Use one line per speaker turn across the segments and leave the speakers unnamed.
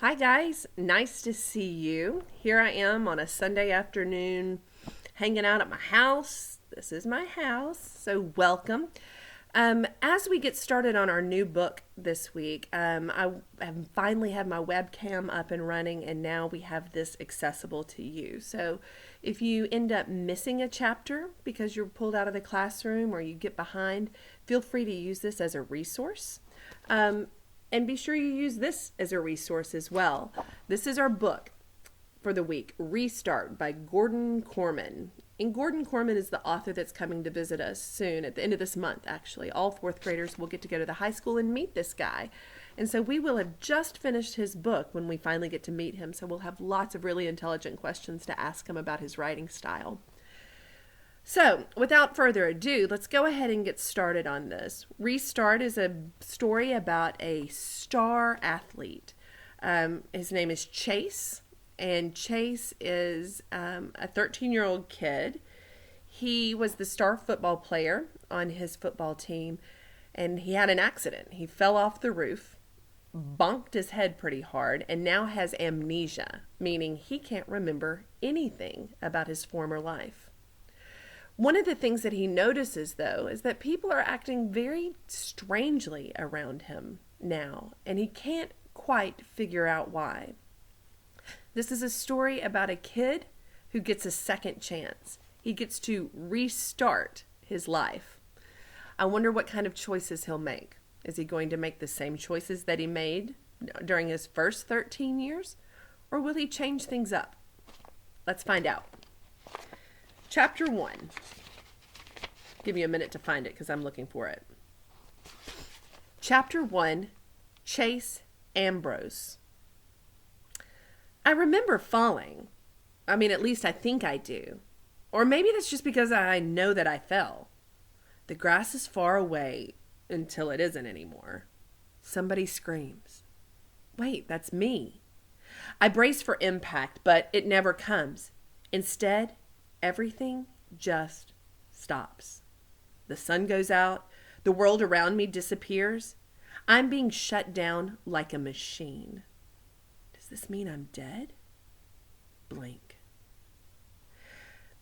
Hi, guys. Nice to see you. Here I am on a Sunday afternoon hanging out at my house. This is my house, so welcome. As we get started on our new book this week, I have finally have my webcam up and running, and now we have this accessible to you. So if you end up missing a chapter because you're pulled out of the classroom or you get behind, feel free to use this as a resource. And be sure you use this as a resource as well. This is our book for the week, Restart by Gordon Corman. And Gordon Corman is the author that's coming to visit us soon, at the end of this month, actually. All fourth graders will get to go to the high school and meet this guy. And so we will have just finished his book when we finally get to meet him. So we'll have lots of really intelligent questions to ask him about his writing style. So, without further ado, let's go ahead and get started on this. Restart is a story about a star athlete. His name is Chase, and Chase is a 13-year-old kid. He was the star football player on his football team, and he had an accident. He fell off the roof, bonked his head pretty hard, and now has amnesia, meaning he can't remember anything about his former life. One of the things that he notices, though, is that people are acting very strangely around him now, and he can't quite figure out why. This is a story about a kid who gets a second chance. He gets to restart his life. I wonder what kind of choices he'll make. Is he going to make the same choices that he made during his first 13 years, or will he change things up? Let's find out. Chapter 1. Give you a minute to find it because I'm looking for it. Chapter 1, Chase Ambrose. I remember falling. At least I think I do. Or maybe that's just because I know that I fell. The grass is far away until it isn't anymore. Somebody screams. Wait, that's me. I brace for impact, but it never comes. Instead, everything just stops. The sun goes out. The world around me disappears. I'm being shut down like a machine. Does this mean I'm dead? Blink.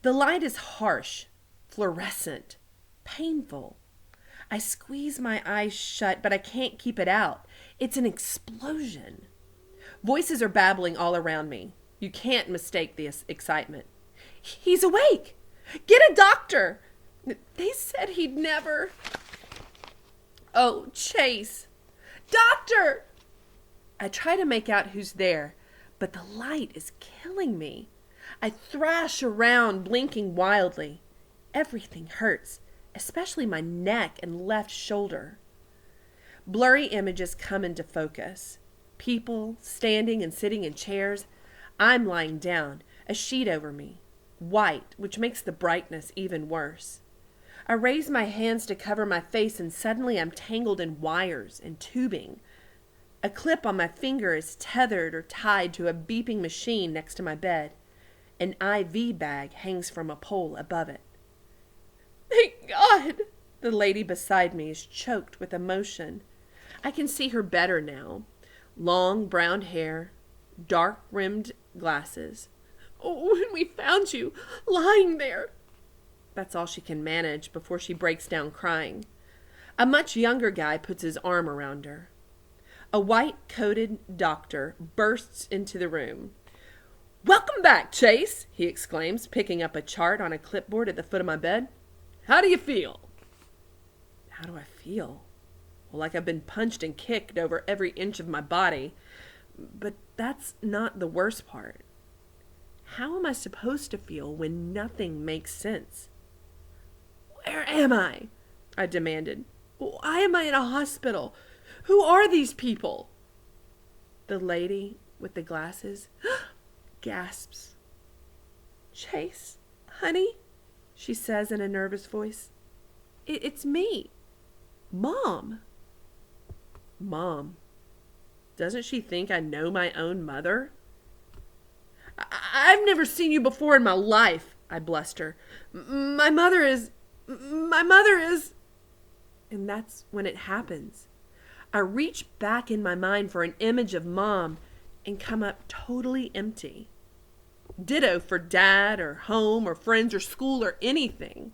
The light is harsh, fluorescent, painful. I squeeze my eyes shut, but I can't keep it out. It's an explosion. Voices are babbling all around me. You can't mistake this excitement. He's awake! Get a doctor! They said he'd never... Oh, Chase! Doctor! I try to make out who's there, but the light is killing me. I thrash around, blinking wildly. Everything hurts, especially my neck and left shoulder. Blurry images come into focus. People standing and sitting in chairs. I'm lying down, a sheet over me. White, which makes the brightness even worse. I raise my hands to cover my face, and suddenly I'm tangled in wires and tubing. A clip on my finger is tethered or tied to a beeping machine next to my bed. An IV bag hangs from a pole above it. Thank God! The lady beside me is choked with emotion. I can see her better now. Long brown hair, dark-rimmed glasses. Oh, when we found you, lying there. That's all she can manage before she breaks down crying. A much younger guy puts his arm around her. A white-coated doctor bursts into the room. Welcome back, Chase, he exclaims, picking up a chart on a clipboard at the foot of my bed. How do you feel? How do I feel? Well, like I've been punched and kicked over every inch of my body. But that's not the worst part. How am I supposed to feel when nothing makes sense? Where am I? I demanded. Why am I in a hospital? Who are these people? The lady with the glasses gasps. Chase, honey, she says in a nervous voice. It's me. Mom. Mom. Doesn't she think I know my own mother? I've never seen you before in my life, I bluster. My mother is... And that's when it happens. I reach back in my mind for an image of Mom, and come up totally empty. Ditto for dad or home or friends or school or anything.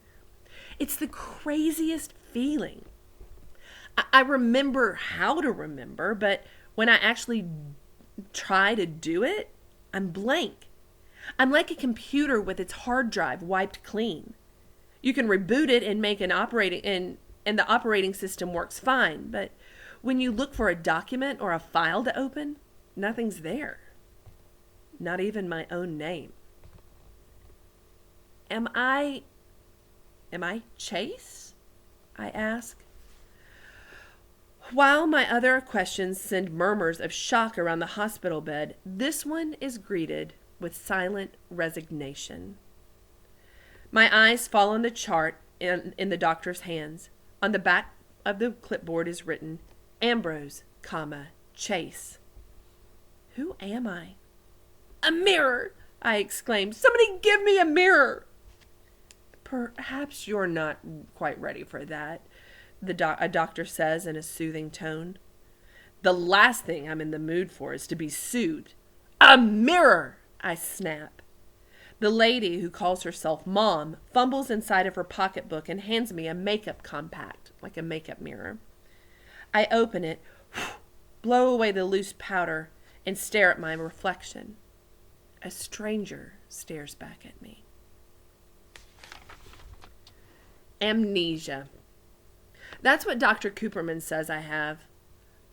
It's the craziest feeling. I remember how to remember, but when I actually try to do it, I'm blank. I'm like a computer with its hard drive wiped clean. You can reboot it and make an operating and the operating system works fine, but when you look for a document or a file to open, nothing's there. Not even my own name. Am I Chase? I ask. While my other questions send murmurs of shock around the hospital bed, this one is greeted with silent resignation. My eyes fall on the chart in the doctor's hands. On the back of the clipboard is written, Ambrose, Chase. Who am I? A mirror, I exclaimed. Somebody give me a mirror. Perhaps you're not quite ready for that, a doctor says in a soothing tone. The last thing I'm in the mood for is to be soothed. A mirror, I snap. The lady who calls herself Mom fumbles inside of her pocketbook and hands me a makeup compact, like a makeup mirror. I open it, blow away the loose powder, and stare at my reflection. A stranger stares back at me. Amnesia. That's what Dr. Cooperman says I have.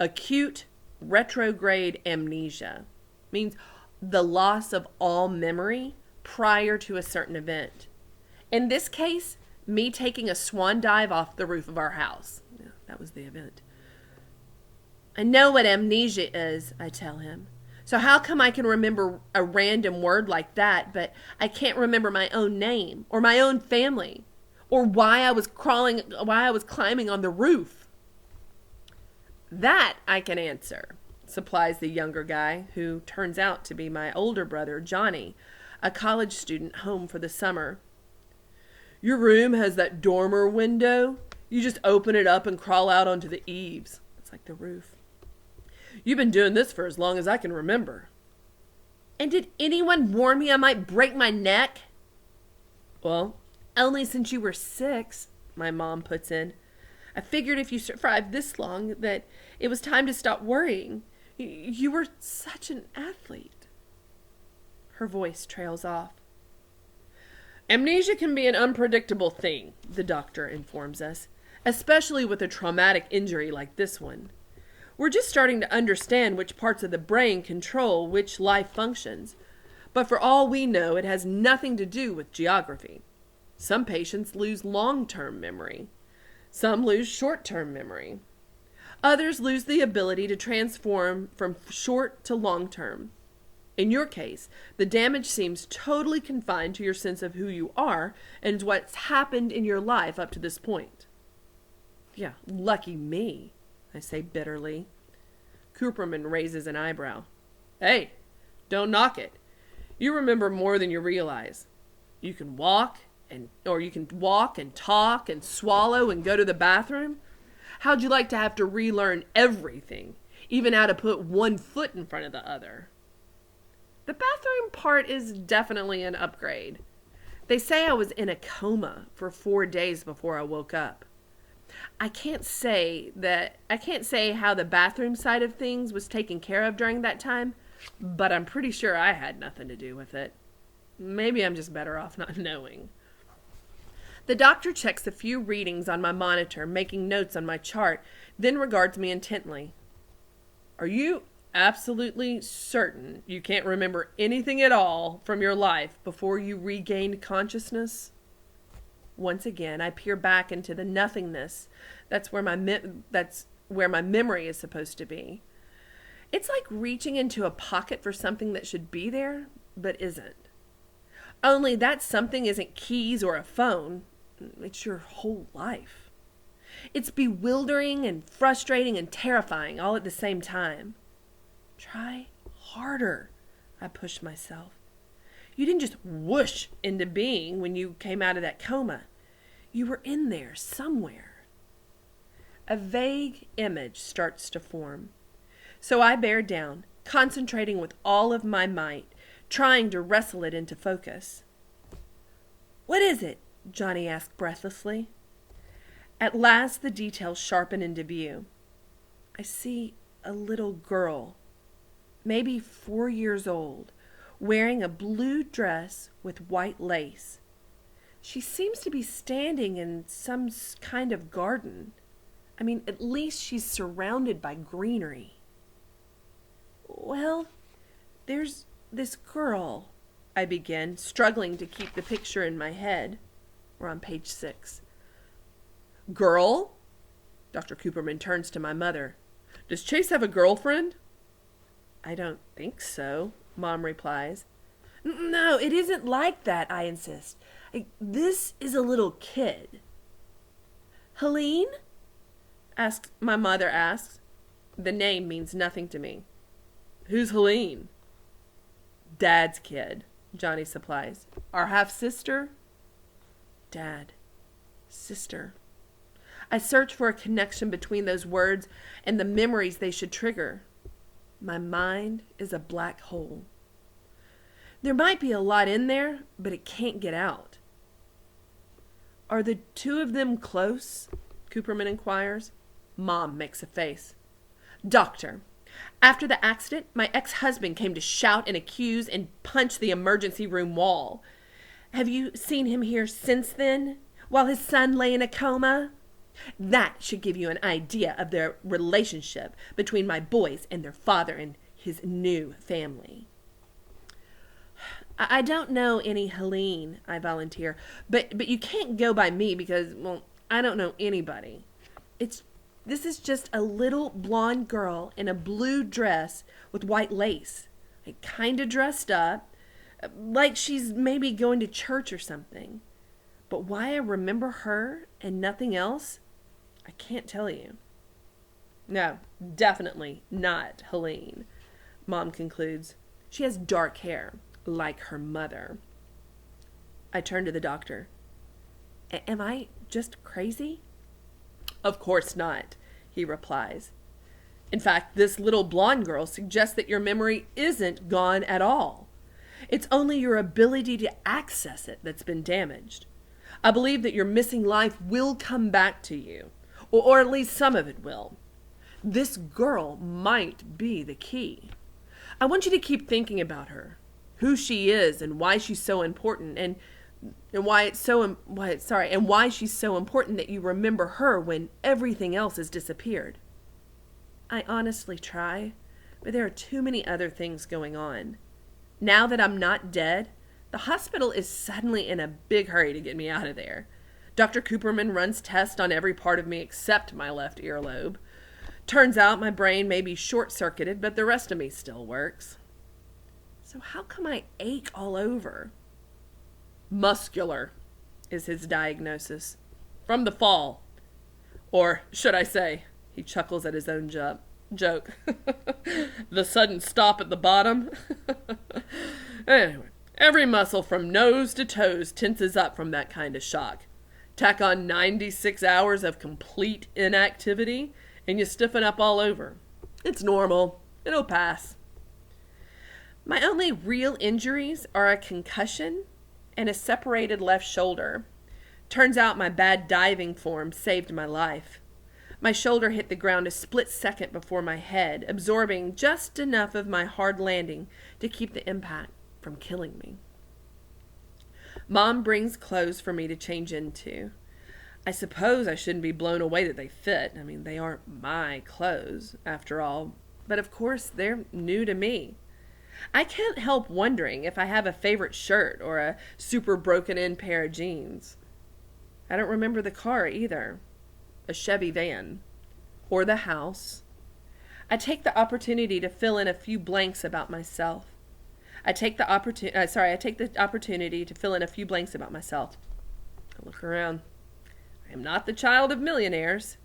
Acute retrograde amnesia means the loss of all memory prior to a certain event. In this case, me taking a swan dive off the roof of our house. Yeah, that was the event. I know what amnesia is, I tell him. So how come I can remember a random word like that, but I can't remember my own name or my own family or why I was climbing on the roof? That I can answer, supplies the younger guy, who turns out to be my older brother, Johnny, a college student home for the summer. Your room has that dormer window. You just open it up and crawl out onto the eaves. It's like the roof. You've been doing this for as long as I can remember. And did anyone warn me I might break my neck? Well, only since you were 6, my mom puts in. I figured if you survived this long that it was time to stop worrying. You were such an athlete. Her voice trails off. Amnesia can be an unpredictable thing, the doctor informs us, especially with a traumatic injury like this one. We're just starting to understand which parts of the brain control which life functions, but for all we know, it has nothing to do with geography. Some patients lose long-term memory. Some lose short-term memory. Others lose the ability to transform from short to long-term. In your case, the damage seems totally confined to your sense of who you are and what's happened in your life up to this point. Yeah, lucky me, I say bitterly. Cooperman raises an eyebrow. Hey, don't knock it. You remember more than you realize. You can walk and talk and swallow and go to the bathroom. How'd you like to have to relearn everything, even how to put one foot in front of the other? The bathroom part is definitely an upgrade. They say I was in a coma for 4 days before I woke up. I can't say how the bathroom side of things was taken care of during that time, but I'm pretty sure I had nothing to do with it. Maybe I'm just better off not knowing. The doctor checks a few readings on my monitor, making notes on my chart, then regards me intently. Are you absolutely certain you can't remember anything at all from your life before you regained consciousness? Once again, I peer back into the nothingness. That's where my memory is supposed to be. It's like reaching into a pocket for something that should be there, but isn't. Only that something isn't keys or a phone. It's your whole life. It's bewildering and frustrating and terrifying all at the same time. Try harder, I push myself. You didn't just whoosh into being when you came out of that coma. You were in there somewhere. A vague image starts to form. So I bear down, concentrating with all of my might, trying to wrestle it into focus. "What is it?" Johnny asked breathlessly. At last the details sharpen into view. I see a little girl, maybe 4 years old, wearing a blue dress with white lace. She seems to be standing in some kind of garden. I mean, at least she's surrounded by greenery. "Well, there's this girl," I begin, struggling to keep the picture in my head. We're on page 6. "Girl?" Dr. Cooperman turns to my mother. "Does Chase have a girlfriend?" "I don't think so," Mom replies. "No, it isn't like that," I insist. "This is a little kid." "Helene?" My mother asks. The name means nothing to me. "Who's Helene?" "Dad's kid," Johnny supplies. "Our half-sister?" Dad. Sister. I search for a connection between those words and the memories they should trigger. My mind is a black hole. There might be a lot in there, but it can't get out. "Are the two of them close?" Cooperman inquires. Mom makes a face. "Doctor, after the accident, my ex-husband came to shout and accuse and punch the emergency room wall. Have you seen him here since then, while his son lay in a coma? That should give you an idea of the relationship between my boys and their father and his new family." "I don't know any Helene," I volunteer, but you can't go by me because, well, I don't know anybody. This is just a little blonde girl in a blue dress with white lace, kind of dressed up, like she's maybe going to church or something. But why I remember her and nothing else, I can't tell you." "No, definitely not Helene," Mom concludes. "She has dark hair, like her mother." I turn to the doctor. "Am I just crazy?" "Of course not," he replies. "In fact, this little blonde girl suggests that your memory isn't gone at all. It's only your ability to access it that's been damaged. I believe that your missing life will come back to you, or at least some of it will. This girl might be the key. I want you to keep thinking about her, who she is and why she's so important, and why she's so important that you remember her when everything else has disappeared." I honestly try, but there are too many other things going on. Now that I'm not dead, the hospital is suddenly in a big hurry to get me out of there. Dr. Cooperman runs tests on every part of me except my left earlobe. Turns out my brain may be short-circuited, but the rest of me still works. So how come I ache all over? "Muscular," is his diagnosis. "From the fall. Or should I say," he chuckles at his own joke, "the sudden stop at the bottom." Anyway, every muscle from nose to toes tenses up from that kind of shock. Tack on 96 hours of complete inactivity, and you stiffen up all over. It's normal. It'll pass. My only real injuries are a concussion and a separated left shoulder. Turns out my bad diving form saved my life. My shoulder hit the ground a split second before my head, absorbing just enough of my hard landing to keep the impact from killing me. Mom brings clothes for me to change into. I suppose I shouldn't be blown away that they fit. I mean, they aren't my clothes, after all. But of course, they're new to me. I can't help wondering if I have a favorite shirt or a super broken-in pair of jeans. I don't remember the car either. A Chevy van. Or the house. I take the opportunity to fill in a few blanks about myself. I take the opportunity to fill in a few blanks about myself. I look around. I am not the child of millionaires.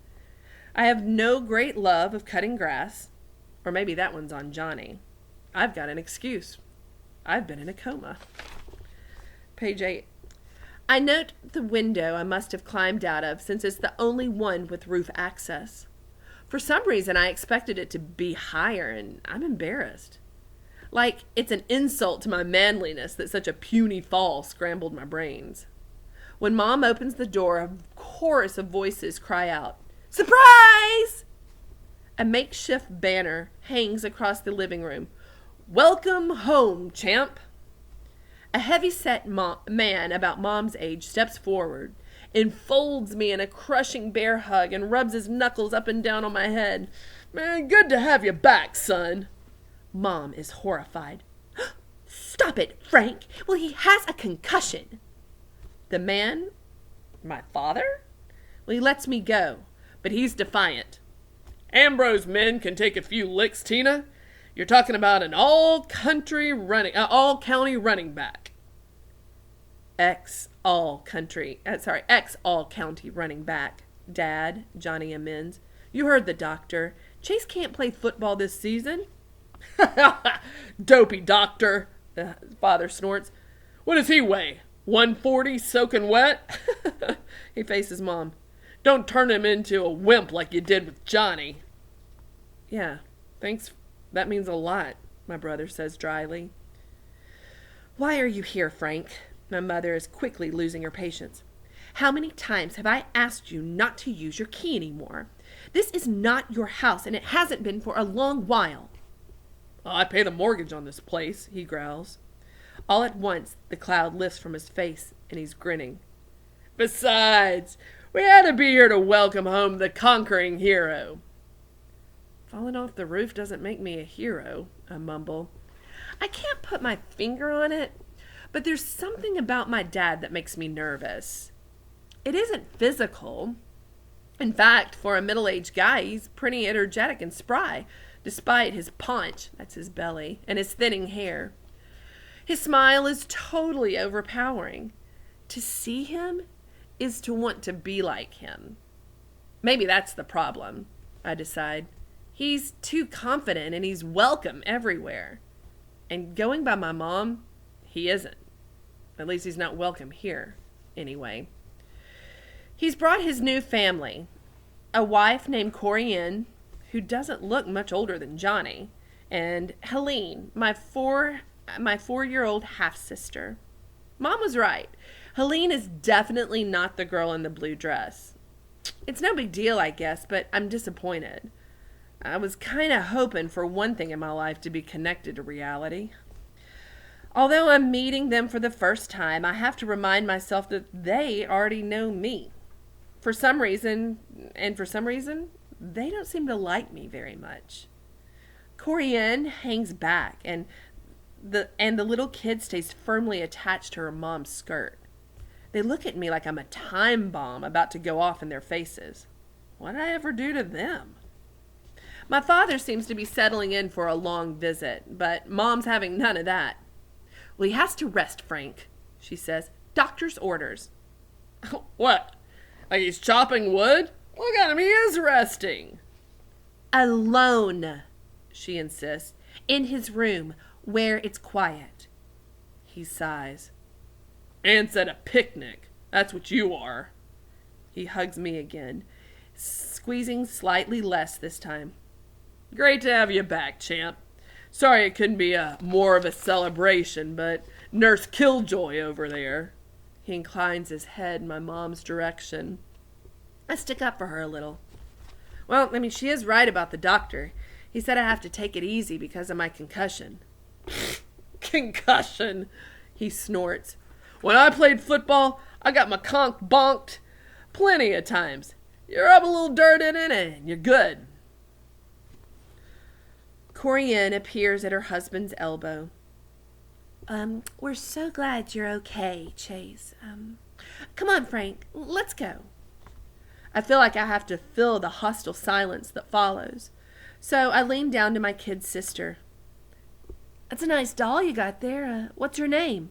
I have no great love of cutting grass. Or maybe that one's on Johnny. I've got an excuse. I've been in a coma. Page 8. I note the window I must have climbed out of, since it's the only one with roof access. For some reason, I expected it to be higher, and I'm embarrassed. Like it's an insult to my manliness that such a puny fall scrambled my brains. When Mom opens the door, a chorus of voices cry out, "Surprise!" A makeshift banner hangs across the living room. "Welcome home, champ." A heavy-set man about Mom's age steps forward, enfolds me in a crushing bear hug, and rubs his knuckles up and down on my head. "Man, good to have you back, son." Mom is horrified. "Stop it, Frank. Well, he has a concussion." The man, my father? Well, he lets me go, but he's defiant. "Ambrose men can take a few licks, Tina. You're talking about an all-county running back." Ex-all-county running back, Dad, Johnny amends. "You heard the doctor. Chase can't play football this season." "Dopey doctor," the father snorts. "What does he weigh? 140 soaking wet?" He faces Mom. "Don't turn him into a wimp like you did with Johnny." "Yeah, thanks. That means a lot," my brother says dryly. "Why are you here, Frank?" My mother is quickly losing her patience. "How many times have I asked you not to use your key anymore? This is not your house, and it hasn't been for a long while." "I pay the mortgage on this place," he growls. All at once, the cloud lifts from his face, and he's grinning. "Besides, we had to be here to welcome home the conquering hero." "Falling off the roof doesn't make me a hero," I mumble. I can't put my finger on it, but there's something about my dad that makes me nervous. It isn't physical. In fact, for a middle-aged guy, he's pretty energetic and spry, despite his paunch, that's his belly, and his thinning hair. His smile is totally overpowering. To see him is to want to be like him. Maybe that's the problem, I decide. He's too confident and he's welcome everywhere. And going by my mom, he isn't. At least he's not welcome here, anyway. He's brought his new family, a wife named Corianne, who doesn't look much older than Johnny, and Helene, my four-year-old half-sister. Mom was right. Helene is definitely not the girl in the blue dress. It's no big deal, I guess, but I'm disappointed. I was kind of hoping for one thing in my life to be connected to reality. Although I'm meeting them for the first time, I have to remind myself that they already know me. For some reason, they don't seem to like me very much. Corianne hangs back, and the little kid stays firmly attached to her mom's skirt. They look at me like I'm a time bomb about to go off in their faces. What did I ever do to them? My father seems to be settling in for a long visit, but Mom's having none of that. "Well, he has to rest, Frank," she says. "Doctor's orders." "What? Like he's chopping wood? Look at him, he is resting." "Alone," she insists, "in his room, where it's quiet." He sighs. "Aunt's at a picnic. That's what you are." He hugs me again, squeezing slightly less this time. "Great to have you back, champ. Sorry it couldn't be more of a celebration, but Nurse Killjoy over there." He inclines his head in my mom's direction. I stick up for her a little. "Well, she is right about the doctor. He said I have to take it easy because of my concussion." "Concussion," he snorts. "When I played football, I got my conch bonked plenty of times. You rub a little dirt in it and you're good." Corianne appears at her husband's elbow. We're so glad you're okay, Chase. Come on, Frank, let's go." I feel like I have to fill the hostile silence that follows, so I lean down to my kid sister. "That's a nice doll you got there. What's her name?"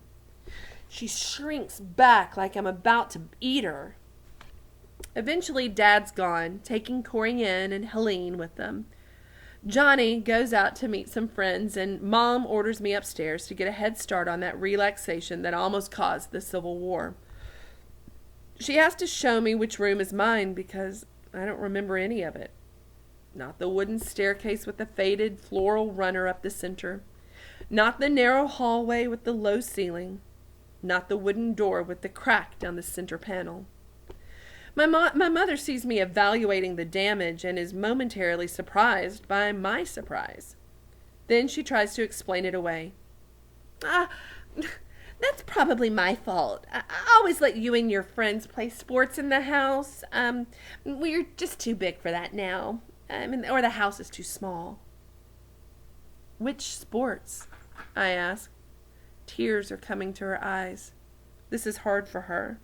She shrinks back like I'm about to eat her. Eventually, Dad's gone, taking Corianne and Helene with them. Johnny goes out to meet some friends, and Mom orders me upstairs to get a head start on that relaxation that almost caused the Civil War. She has to show me which room is mine because I don't remember any of it. Not the wooden staircase with the faded floral runner up the center. Not the narrow hallway with the low ceiling. Not the wooden door with the crack down the center panel. My mother sees me evaluating the damage and is momentarily surprised by my surprise. Then she tries to explain it away. That's probably my fault. I always let you and your friends play sports in the house. We're just too big for that now. Or the house is too small. Which sports? I ask. Tears are coming to her eyes. This is hard for her.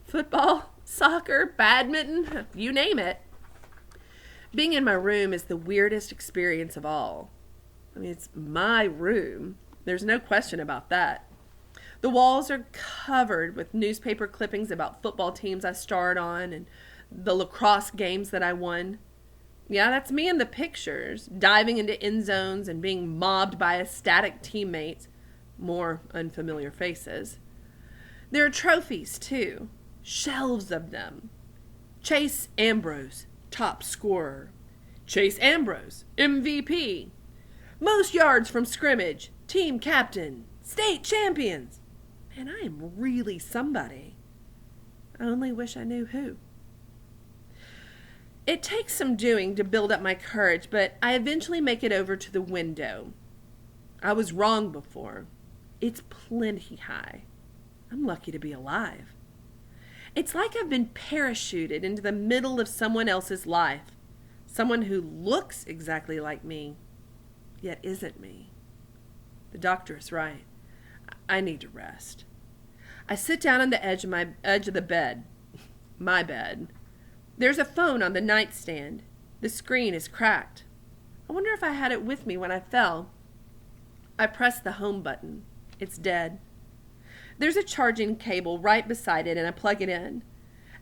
Football, soccer, badminton, you name it. Being in my room is the weirdest experience of all. It's my room. There's no question about that. The walls are covered with newspaper clippings about football teams I starred on and the lacrosse games that I won. Yeah, that's me in the pictures, diving into end zones and being mobbed by ecstatic teammates. More unfamiliar faces. There are trophies, too. Shelves of them. Chase Ambrose, top scorer. Chase Ambrose, MVP. Most yards from scrimmage, team captain, state champions. Man, I am really somebody. I only wish I knew who. It takes some doing to build up my courage, but I eventually make it over to the window. I was wrong before. It's plenty high. I'm lucky to be alive. It's like I've been parachuted into the middle of someone else's life. Someone who looks exactly like me, yet isn't me. The doctor is right. I need to rest. I sit down on the edge of the bed. My bed. There's a phone on the nightstand. The screen is cracked. I wonder if I had it with me when I fell. I press the home button. It's dead. There's a charging cable right beside it and I plug it in.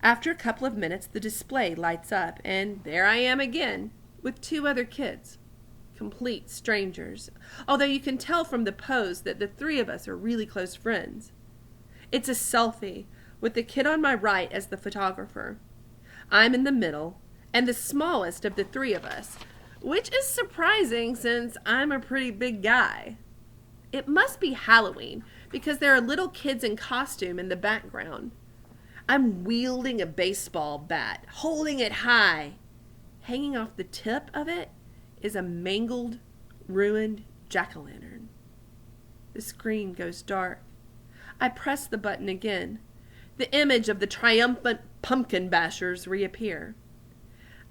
After a couple of minutes, the display lights up and there I am again with two other kids. Complete strangers. Although you can tell from the pose that the three of us are really close friends. It's a selfie with the kid on my right as the photographer. I'm in the middle and the smallest of the three of us, which is surprising since I'm a pretty big guy. It must be Halloween because there are little kids in costume in the background. I'm wielding a baseball bat, holding it high. Hanging off the tip of it is a mangled, ruined jack-o'-lantern. The screen goes dark. I press the button again. The image of the triumphant pumpkin bashers reappear.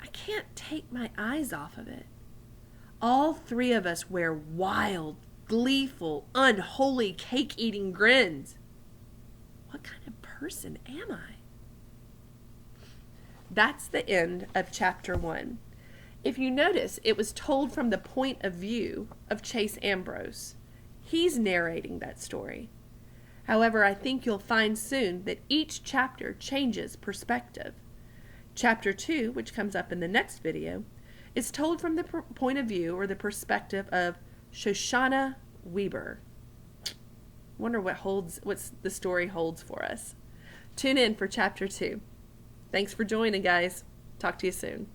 I can't take my eyes off of it. All three of us wear wild, gleeful, unholy cake-eating grins. What kind of person am I? That's the end of chapter 1. If you notice, it was told from the point of view of Chase Ambrose. He's narrating that story. However, I think you'll find soon that each chapter changes perspective. Chapter 2, which comes up in the next video, is told from the point of view or the perspective of Shoshana Weber. Wonder what the story holds for us. Tune in for chapter 2. Thanks for joining, guys. Talk to you soon.